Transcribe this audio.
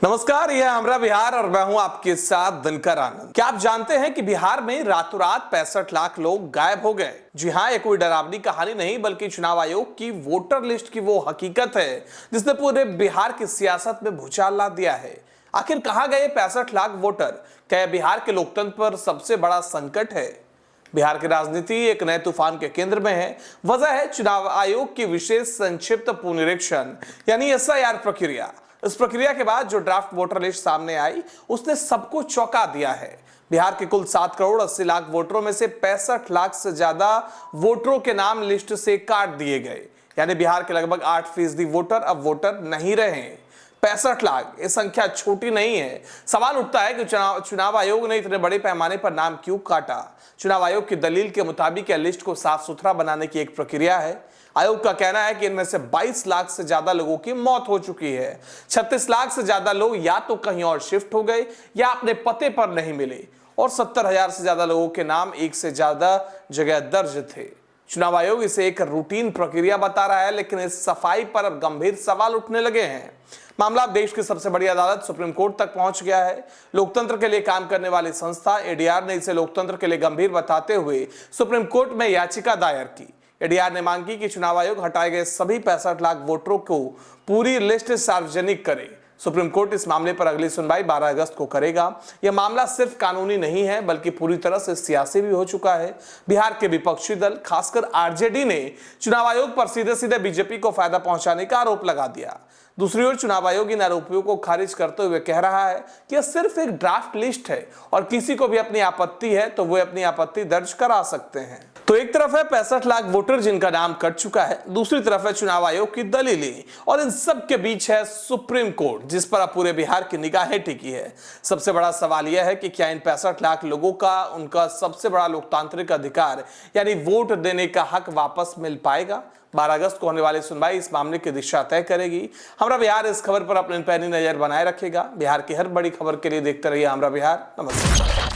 नमस्कार, यह हमारा बिहार और मैं हूं आपके साथ दिनकर आनंद। क्या आप जानते हैं कि बिहार में रातों रात 65 लाख लोग गायब हो गए? जी हां, ये कोई डरावनी कहानी नहीं बल्कि चुनाव आयोग की वोटर लिस्ट की वो हकीकत है जिसने पूरे बिहार की सियासत में भूचाल ला दिया है। आखिर कहां गए 65 लाख वोटर? क्या बिहार के लोकतंत्र पर सबसे बड़ा संकट है? बिहार की राजनीति एक नए तूफान के केंद्र में है। वजह है चुनाव आयोग की विशेष संक्षिप्त पुनरीक्षण यानी एसआईआर प्रक्रिया। इस प्रक्रिया के बाद जो ड्राफ्ट वोटर लिस्ट सामने आई उसने सबको चौंका दिया है। बिहार के कुल 7 करोड़ 80 लाख वोटरों में से 65 लाख से ज्यादा वोटरों के नाम लिस्ट से काट दिए गए, यानी बिहार के लगभग 8% वोटर अब वोटर नहीं रहे। 65 लाख, ये संख्या छोटी नहीं है। सवाल उठता है कि चुनाव आयोग ने इतने बड़े पैमाने पर नाम क्यों काटा? चुनाव आयोग की दलील के मुताबिक यह लिस्ट को साफ सुथरा बनाने की एक प्रक्रिया है। आयोग का कहना है कि इनमें से 22 लाख से ज्यादा लोगों की मौत हो चुकी है। 36 लाख से ज्यादा लोग या तो कहीं और शिफ्ट हो गए या अपने पते पर नहीं मिले और 70,000 से ज्यादा लोगों के नाम एक से ज्यादा जगह दर्ज थे। चुनाव आयोग इसे एक रूटीन प्रक्रिया बता रहा है, लेकिन इस सफाई पर अब गंभीर सवाल उठने लगे हैं। मामला देश की सबसे बड़ी अदालत सुप्रीम कोर्ट तक पहुंच गया है। लोकतंत्र के लिए काम करने वाली संस्था एडीआर ने इसे लोकतंत्र के लिए गंभीर बताते हुए सुप्रीम कोर्ट में याचिका दायर की। एडीआर ने मांग की कि चुनाव आयोग हटाए गए सभी 65 लाख वोटरों को पूरी लिस्ट सार्वजनिक करे। सुप्रीम कोर्ट इस मामले पर अगली सुनवाई 12 अगस्त को करेगा। यह मामला सिर्फ कानूनी नहीं है बल्कि पूरी तरह से सियासी भी हो चुका है। बिहार के विपक्षी दल खासकर आरजेडी ने चुनाव आयोग पर सीधे सीधे बीजेपी को फायदा पहुंचाने का आरोप लगा दिया। दूसरी ओर चुनाव आयोग इन आरोपों को खारिज करते हुए कह रहा है कि यह सिर्फ एक ड्राफ्ट लिस्ट है और किसी को भी अपनी आपत्ति है तो वे अपनी आपत्ति दर्ज करा सकते हैं। तो एक तरफ है 65 लाख वोटर जिनका नाम कट चुका है, दूसरी तरफ है चुनाव आयोग की दलीलें और इन सब के बीच है सुप्रीम कोर्ट जिस पर अब पूरे बिहार की निगाहें टिकी है। सबसे बड़ा सवाल यह है कि क्या इन 65 लाख लोगों का उनका सबसे बड़ा लोकतांत्रिक अधिकार यानी वोट देने का हक वापस मिल पाएगा? 12 अगस्त को होने वाली सुनवाई इस मामले की दिशा तय करेगी। हमारा बिहार इस खबर पर अपनी पैनी नजर बनाए रखेगा। बिहार की हर बड़ी खबर के लिए देखते रहिए हमारा बिहार। नमस्कार।